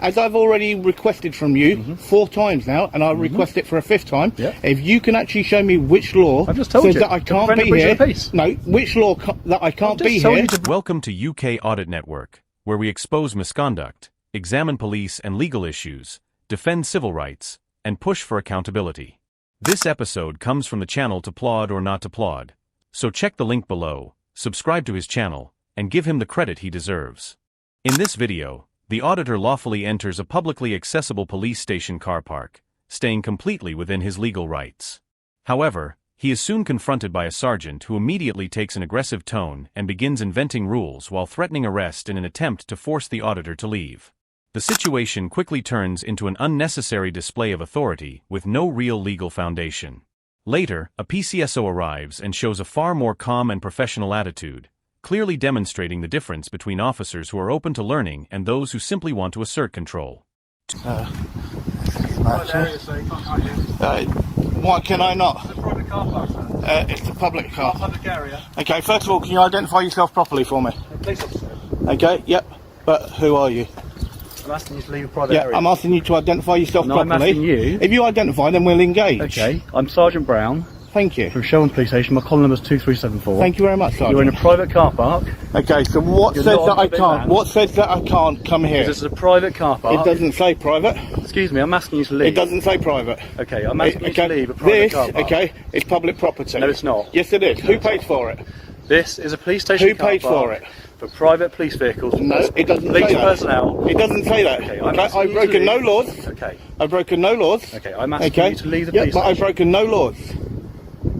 As I've already requested from you 4 times now, and I'll request it for a 5th time, if you can actually show me which law I've just told says you, that I can't be here. No, which law that I can't be here. Welcome to UK Audit Network, where we expose misconduct, examine police and legal issues, defend civil rights, and push for accountability. This episode comes from the channel To Plod or Not to Plod, so check the link below, subscribe to his channel, and give him the credit he deserves. In this video, the auditor lawfully enters a publicly accessible police station car park, staying completely within his legal rights. However, he is soon confronted by a sergeant who immediately takes an aggressive tone and begins inventing rules while threatening arrest in an attempt to force the auditor to leave. The situation quickly turns into an unnecessary display of authority with no real legal foundation. Later, a PCSO arrives and shows a far more calm and professional attitude, clearly demonstrating the difference between officers who are open to learning and those who simply want to assert control. Why can I not? It's a private car park, sir. It's a public car. Public area. Okay, first of all, can you identify yourself properly for me? Police officer. Okay, yep. But who are you? I'm asking you to leave a private area. I'm asking you to identify yourself No, properly. I'm asking you. If you identify, then we'll engage. Okay, I'm Sergeant Brown Thank you. from Shelburne Police Station. My column number is 2374. Thank you very much, Sergeant. You're in a private car park. Okay, so what You're says not that on I public can't? land. What says that I can't come here? This is a private car park. It doesn't say private. Excuse me, I'm asking you to leave. It doesn't say private. Okay, I'm asking you to leave a private car park. Okay, it's public property. No, it's not. Yes, it is. Who pays for it? This is a police station Who car pays park for it? for private police vehicles. No, it doesn't police say that. personnel. It doesn't say that. Okay, Okay, asking I've you to broken no leave. laws. Okay. I've broken no laws. Okay, I'm asking you to leave the police but I've station. broken no laws.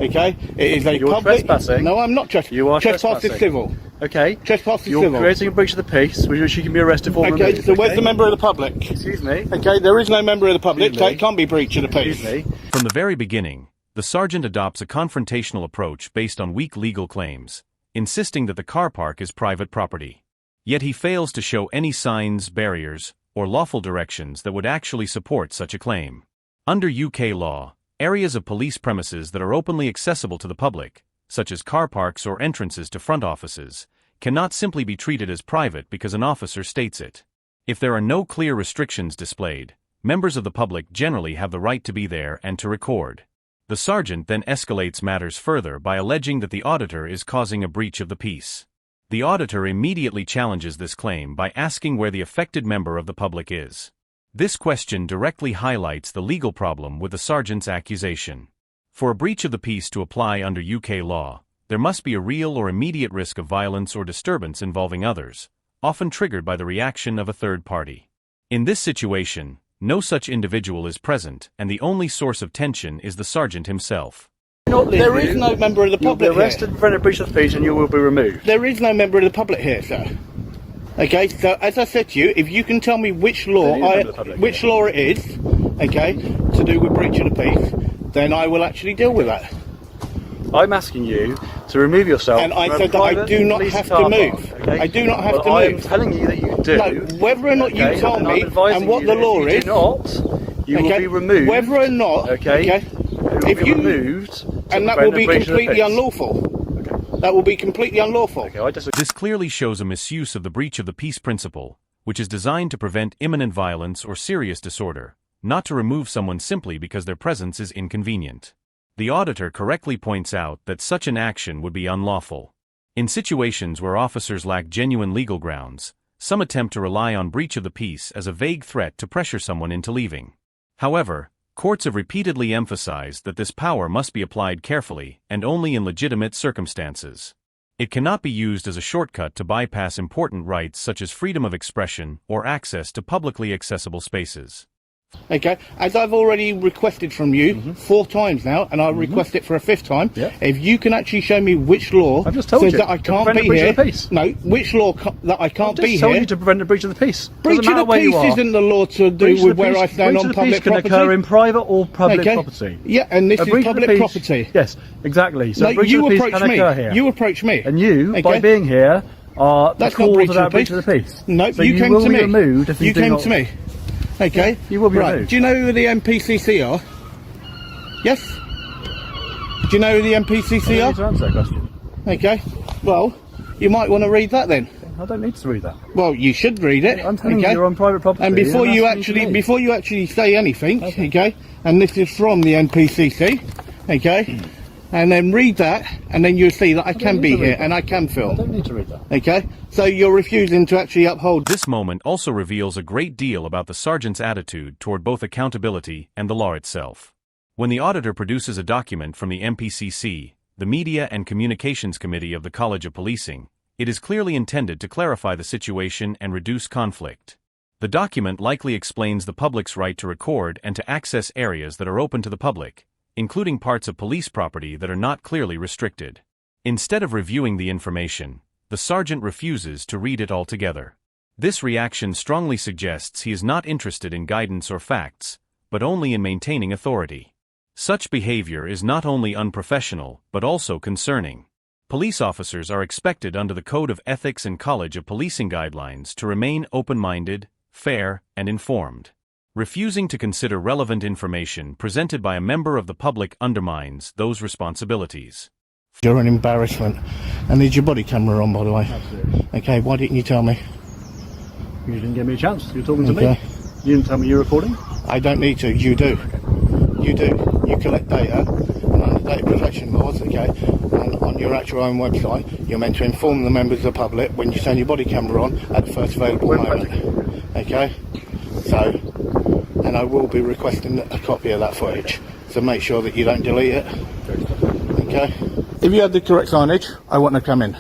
Okay, it is a You're public. trespassing. No, I'm not trespassing. You are Trespass is trespassing. civil. Okay. Trespass is You're civil. creating a breach of the peace, which you can be arrested for. Okay, removed, so where's the member of the public? Excuse me. Okay, there is no member of the public, Excuse so me. it can't be breach of the peace. Excuse me. From the very beginning, the sergeant adopts a confrontational approach based on weak legal claims, insisting that the car park is private property. Yet he fails to show any signs, barriers, or lawful directions that would actually support such a claim. Under UK law, areas of police premises that are openly accessible to the public, such as car parks or entrances to front offices, cannot simply be treated as private because an officer states it. If there are no clear restrictions displayed, members of the public generally have the right to be there and to record. The sergeant then escalates matters further by alleging that the auditor is causing a breach of the peace. The auditor immediately challenges this claim by asking where the affected member of the public is. This question directly highlights the legal problem with the sergeant's accusation. For a breach of the peace to apply under UK law, there must be a real or immediate risk of violence or disturbance involving others, often triggered by the reaction of a third party. In this situation, no such individual is present, and the only source of tension is the sergeant himself. There is no member of the You'll be public arrested for a breach of the peace and you will be removed. There is no member of the public here, sir. Okay, so as I said to you, if you can tell me which law law it is, okay, to do with breach of the peace, then I will actually deal with that. I'm asking you to remove yourself. And I from a said that I private do not police have to car move. park, okay? I do not have to I'm move. telling you that you do. No, whether or not you okay? tell And me I'm advising and what you the that law if is, you do not, you will be removed. Whether or not, okay? if you removed, and that will be completely unlawful. That will be completely unlawful. Okay, This clearly shows a misuse of the breach of the peace principle, which is designed to prevent imminent violence or serious disorder, not to remove someone simply because their presence is inconvenient. The auditor correctly points out that such an action would be unlawful. In situations where officers lack genuine legal grounds, some attempt to rely on breach of the peace as a vague threat to pressure someone into leaving. However, courts have repeatedly emphasized that this power must be applied carefully and only in legitimate circumstances. It cannot be used as a shortcut to bypass important rights such as freedom of expression or access to publicly accessible spaces. Okay, as I've already requested from you 4 times now, and I'll request it for a 5th time, if you can actually show me which law I've just told says you, that I to can't prevent be a breach here. of the peace. No, which law that I can't I've be just told here. you to prevent a breach of the peace. Breach Doesn't matter of the where you peace are. isn't the law to do with where I stand on public property. Breach of the peace can occur in private or public property. Yeah, and this is breach of the public peace- property. Yes, exactly. So No, a breach you of the peace approach can me. occur here. You approach me. And you, by Okay? being here, are the That's not cause breach of of that the breach peace. of the peace. No, so you came will to be me. removed if you do came not. to me. Okay, you will be right. removed. Do you know who the MPCC are? Yes? Do you know who the MPCC I are? need to answer that question. Okay, well, you might want to read that then. I don't need to read that. Well, you should read it. I'm telling you, you're on private property. And before and you that's what actually, need. before you actually say anything, okay, and this is from the NPCC, okay, and then read that, and then you'll see that I can be here and I can I film. don't need to read that. Okay, so you're refusing to actually uphold. This moment also reveals a great deal about the sergeant's attitude toward both accountability and the law itself. When the auditor produces a document from the MPCC, the Media and Communications Committee of the College of Policing, it is clearly intended to clarify the situation and reduce conflict. The document likely explains the public's right to record and to access areas that are open to the public, including parts of police property that are not clearly restricted. Instead of reviewing the information, the sergeant refuses to read it altogether. This reaction strongly suggests he is not interested in guidance or facts, but only in maintaining authority. Such behavior is not only unprofessional, but also concerning. Police officers are expected under the Code of Ethics and College of Policing guidelines to remain open-minded, fair, and informed. Refusing to consider relevant information presented by a member of the public undermines those responsibilities. You're an embarrassment. And is your body camera on, by the way? Absolutely. Okay, why didn't you tell me? You didn't give me a chance. You're talking to me. Okay. You didn't tell me you're recording. I don't need to. You do. You do. You collect data, and under data protection laws, okay, and on your actual own website, you're meant to inform the members of the public when you turn your body camera on at the first available moment. Okay? So, and I will be requesting a copy of that footage, so make sure that you don't delete it. Okay? If you had the correct signage, I wouldn't have come in.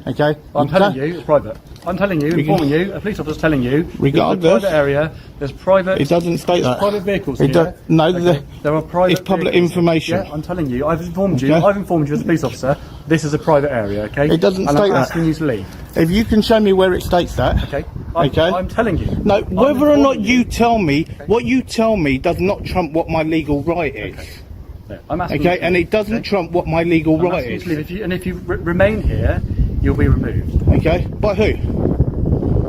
Okay? I'm telling you, it's private. I'm telling you, informing you, a police officer's telling you, Regardless, there's a private area, there's private... It doesn't state that. private vehicles It here. no, Okay. There are private it's public vehicles. information. Yeah, I'm telling you, I've informed you, Okay. I've informed you as a police officer, this is a private area, okay? It doesn't and state I'm that. asking you to leave. If you can show me where it states that. Okay? Okay. I'm telling you. No, I'm whether or not informing you tell me, what you tell me does not trump what my legal right is. Yeah, I'm asking Okay, you to and leave, it doesn't okay? trump what my legal I'm right asking you is. to leave. If you remain here, you'll be removed. Okay, by who?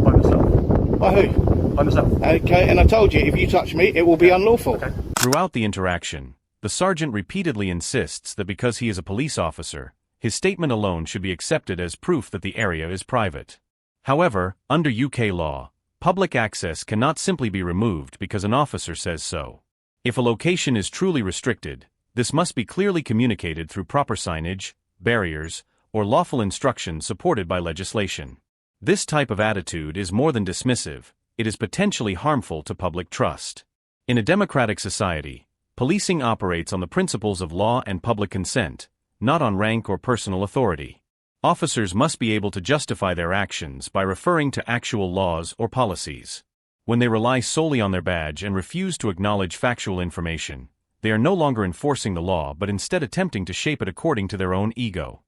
By myself. By who? By myself. Okay, and I told you, if you touch me, it will be unlawful. Okay. Throughout the interaction, the sergeant repeatedly insists that because he is a police officer, his statement alone should be accepted as proof that the area is private. However, under UK law, public access cannot simply be removed because an officer says so. If a location is truly restricted, this must be clearly communicated through proper signage, barriers, or lawful instructions supported by legislation. This type of attitude is more than dismissive, it is potentially harmful to public trust. In a democratic society, policing operates on the principles of law and public consent, not on rank or personal authority. Officers must be able to justify their actions by referring to actual laws or policies. When they rely solely on their badge and refuse to acknowledge factual information, they are no longer enforcing the law but instead attempting to shape it according to their own ego.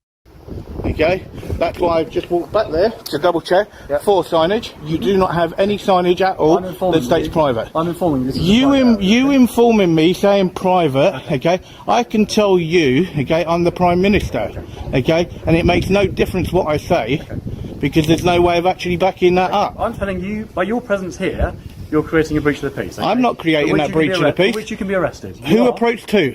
Okay, that's why I've just walked back there to double check for signage. You do not have any signage at all that states private. I'm informing you. This is a You private area. informing me saying private, okay, I can tell you, okay, I'm the Prime Minister, okay, and it makes no difference what I say, because there's no way of actually backing that up. I'm telling you, by your presence here, you're creating a breach of the peace. Okay? I'm not creating For which that you can be breach of the peace. For which you can be arrested. You Who are. approached who?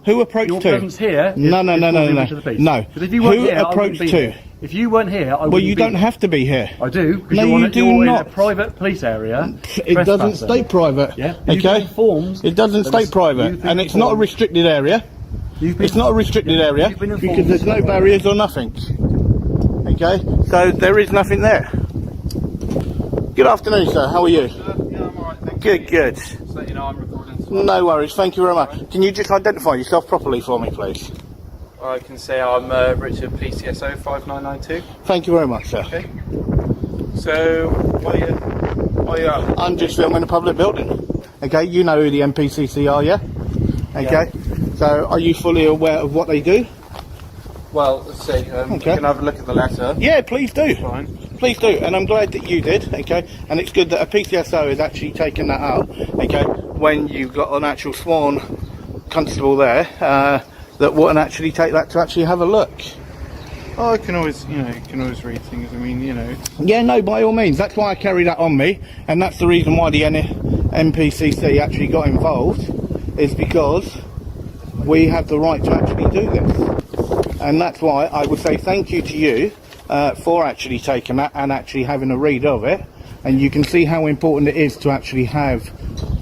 Who approached Your who? presence here No, is no, no, no, causing a no, breach of the peace. no. Because if you weren't Who here, I wouldn't approached be who? here. If you weren't here, I wouldn't Well, you be don't here. have to be here. I do, because No, you're, you on, do you're not. in a private police area. It doesn't trespassing. state private. Yeah, but you've been Okay. informed It doesn't that state you've private, been and it's not a informed. restricted area. You've been- It's not a restricted Yeah, area you've been informed because there's no it's not barriers or nothing. Okay, so there is nothing there. Good afternoon, sir. How are you? Yeah, I'm alright, thank you. Good, good. Just let you know I'm recording as well. No worries. Thank you very much. Can you just identify yourself properly for me, please? I can say I'm Richard, PCSO 5992. Thank you very much, sir. Okay. So, what are you up? I'm just filming a public building. Okay, you know who the MPCC are, yeah? Okay. So, are you fully aware of what they do? Well, let's see. You can have a look at the letter. Yeah, please do. Fine. Please do, and I'm glad that you did, okay? And it's good that a PCSO has actually taken that out, okay? When you've got an actual sworn constable there, that wouldn't actually take that to actually have a look. Oh, I can always, you can always read things. I mean, Yeah, no, by all means. That's why I carry that on me, and that's the reason why the MPCC actually got involved, is because we have the right to actually do this. And that's why I would say thank you to you, for actually taking that and actually having a read of it. And you can see how important it is to actually have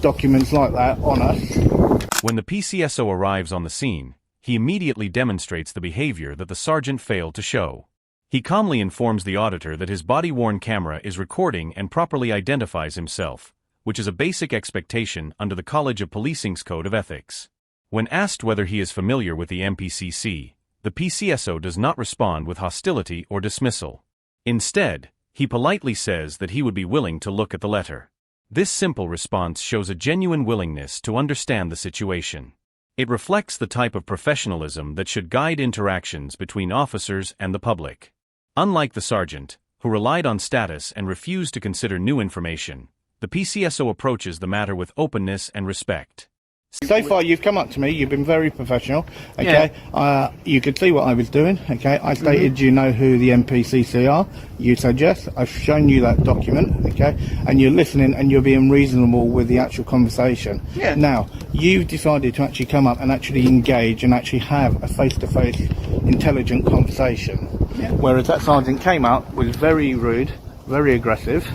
documents like that on us. When the PCSO arrives on the scene, he immediately demonstrates the behavior that the sergeant failed to show. He calmly informs the auditor that his body-worn camera is recording and properly identifies himself, which is a basic expectation under the College of Policing's Code of Ethics. When asked whether he is familiar with the MPCC, the PCSO does not respond with hostility or dismissal. Instead, he politely says that he would be willing to look at the letter. This simple response shows a genuine willingness to understand the situation. It reflects the type of professionalism that should guide interactions between officers and the public. Unlike the sergeant, who relied on status and refused to consider new information, the PCSO approaches the matter with openness and respect. So far you've come up to me, you've been very professional, okay? Yeah. You could see what I was doing, okay? I stated you know who the MPCC are, you said yes, I've shown you that document, okay? And you're listening and you're being reasonable with the actual conversation. Yeah. Now, you've decided to actually come up and actually engage and actually have a face-to-face intelligent conversation. Yeah. Whereas that sergeant came out, was very rude, very aggressive.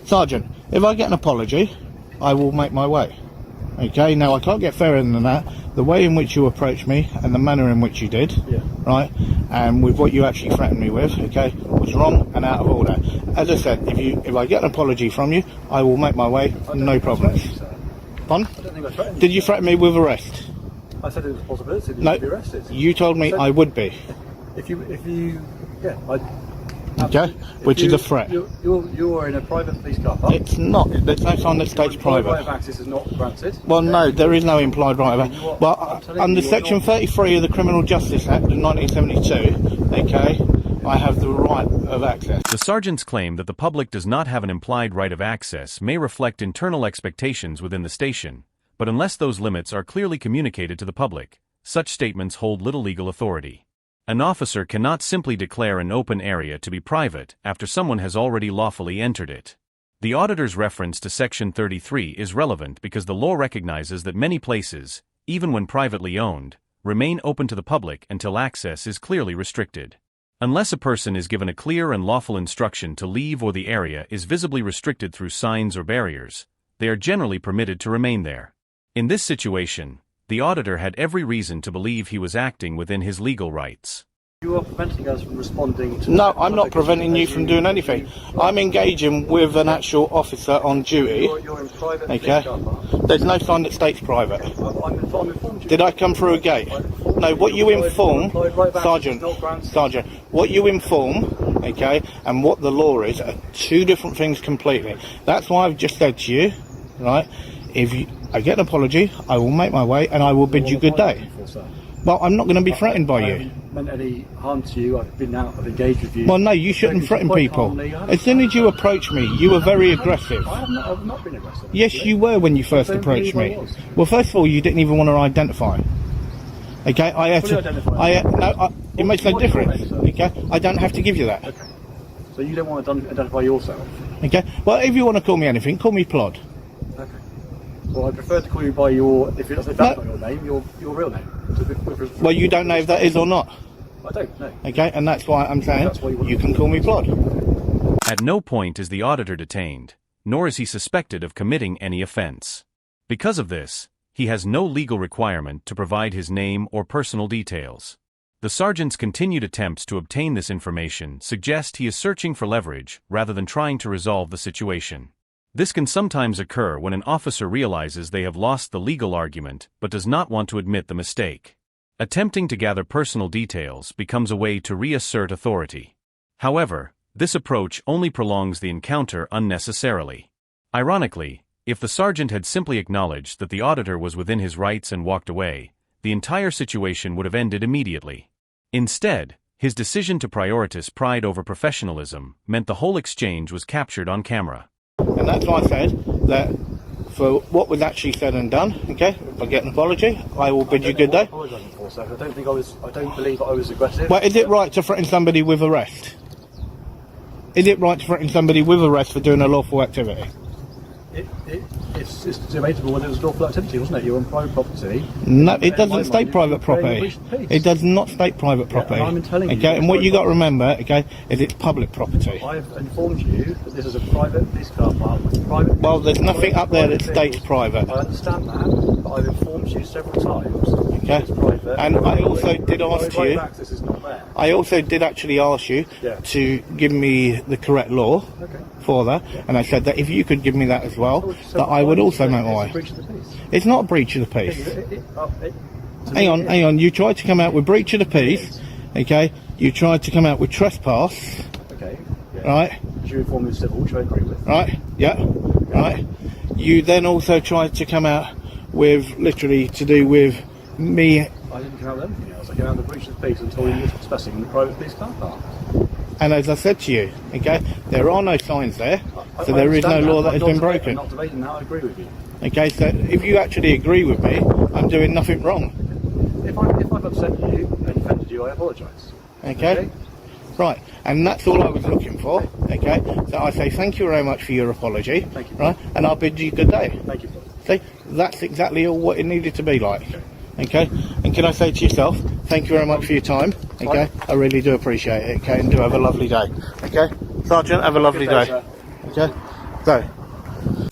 Sergeant, if I get an apology, I will make my way. Okay, now I can't get fairer than that. The way in which you approached me and the manner in which you did, right, and with what you actually threatened me with, okay, was wrong and out of order. As I said, if I get an apology from you, I will make my way, no problems. Pardon? I don't think I threatened you. Did you threaten me with arrest? I said it was a possibility that you would be arrested. You told me I would be. Okay, which is a threat. You're in a private police car park. It's not. There's no sign that states private. Right of access is not granted. Well, no, there is no implied right of access. Well, under Section 33 of the Criminal Justice Act of 1972, okay, I have the right of access. The sergeant's claim that the public does not have an implied right of access may reflect internal expectations within the station, but unless those limits are clearly communicated to the public, such statements hold little legal authority. An officer cannot simply declare an open area to be private after someone has already lawfully entered it. The auditor's reference to Section 33 is relevant because the law recognizes that many places, even when privately owned, remain open to the public until access is clearly restricted. Unless a person is given a clear and lawful instruction to leave or the area is visibly restricted through signs or barriers, they are generally permitted to remain there. In this situation, the auditor had every reason to believe he was acting within his legal rights. You are preventing us from responding to... No, I'm not preventing you from doing anything. I'm engaging with an actual officer on duty. You're in private okay? car park. There's no sign that states private. I'm informed you. Did I come through a gate? No, what you inform, Sergeant, what you inform, okay, and what the law is are two different things completely. That's why I've just said to you, right, I get an apology, I will make my way and I will bid you good day. Well, I'm not going to be threatened by you. I haven't meant any harm to you. I've been out, I've engaged with you. Well, no, you shouldn't threaten people. As soon as you approached me, you were very aggressive. I've not been aggressive. Yes, you were when you first approached me. Well, first of all, you didn't even want to identify. Okay, I had to. It makes no difference. Okay, I don't have to give you that. Okay. So you don't want to identify yourself. Okay. Well, if you want to call me anything, call me Plod. Okay. Well, I prefer to call you by your, if that's not your name, your real name. Well, you don't know if that is or not. I don't know. Okay, and that's why I'm saying you can call me Plod. At no point is the auditor detained, nor is he suspected of committing any offense. Because of this, he has no legal requirement to provide his name or personal details. The sergeant's continued attempts to obtain this information suggest he is searching for leverage rather than trying to resolve the situation. This can sometimes occur when an officer realizes they have lost the legal argument but does not want to admit the mistake. Attempting to gather personal details becomes a way to reassert authority. However, this approach only prolongs the encounter unnecessarily. Ironically, if the sergeant had simply acknowledged that the auditor was within his rights and walked away, the entire situation would have ended immediately. Instead, his decision to prioritize pride over professionalism meant the whole exchange was captured on camera. And that's why I said that for what was actually said and done, okay, if I get an apology, I will bid you good day. I don't believe I was aggressive. Well, is it right to threaten somebody with arrest? Is it right to threaten somebody with arrest for doing a lawful activity? If it's debatable whether it was lawful activity, wasn't it? You're on private property. No, it doesn't My state mind, private you're property. breaching the peace. It does not state private property. and I'm telling you, okay, and what it's you got to private remember, okay, is it's public property. I've informed you that this is a private police car park with private. Well, there's nothing up there that private states vehicles. private. I understand that, but I've informed you several times. Okay. That it's private. And I also did ask Right you. back, this is not there. I also did actually ask you Yeah. to give me the correct law Okay. for that, and I said that if you could give me that as well, So that I would also it's make my a way. breach of the peace. It's not a breach of the peace. To Hang me, on, it- hang on. You tried to come out with breach of the peace, okay? You tried to come out with trespass, Okay. Yeah. right? Did you inform me of civil, which I agree with? Right? Yeah. Right. You then also tried to come out with literally to do with me, I didn't come out with anything else. I came out with the breach of the peace until you were trespassing in the private police car park. and as I said to you, okay, there are no signs there, so I there is no understand law that I'm has not been debating- broken. I'm not debating that, I agree with you. Okay, so if you actually agree with me, I'm doing nothing wrong. If I've upset you and offended you, I apologise. Okay? Right, and that's all I was looking for. Okay, so I say thank you very much for your apology. Thank you. Right, and I'll bid you good day. Thank you. See, that's exactly all what it needed to be like. Okay, and can I say to yourself, thank you very much for your time. Okay, I really do appreciate it. Okay, and do have a lovely day. Okay, Sergeant, have a lovely Good day, day. sir. Okay, so.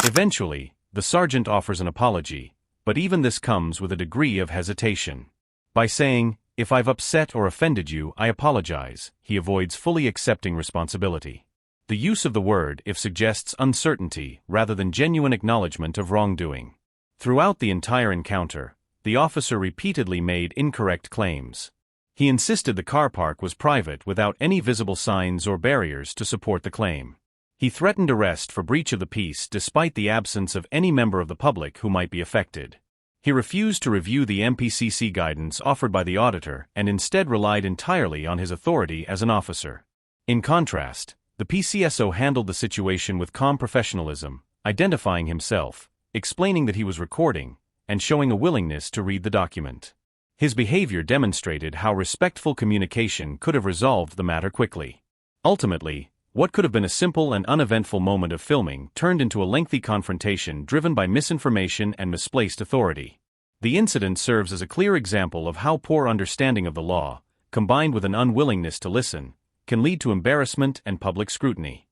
Eventually, the sergeant offers an apology, but even this comes with a degree of hesitation. By saying, "If I've upset or offended you, I apologize," he avoids fully accepting responsibility. The use of the word "if" suggests uncertainty rather than genuine acknowledgement of wrongdoing. Throughout the entire encounter, the officer repeatedly made incorrect claims. He insisted the car park was private without any visible signs or barriers to support the claim. He threatened arrest for breach of the peace despite the absence of any member of the public who might be affected. He refused to review the MPCC guidance offered by the auditor and instead relied entirely on his authority as an officer. In contrast, the PCSO handled the situation with calm professionalism, identifying himself, explaining that he was recording, and showing a willingness to read the document. His behavior demonstrated how respectful communication could have resolved the matter quickly. Ultimately, what could have been a simple and uneventful moment of filming turned into a lengthy confrontation driven by misinformation and misplaced authority. The incident serves as a clear example of how poor understanding of the law, combined with an unwillingness to listen, can lead to embarrassment and public scrutiny.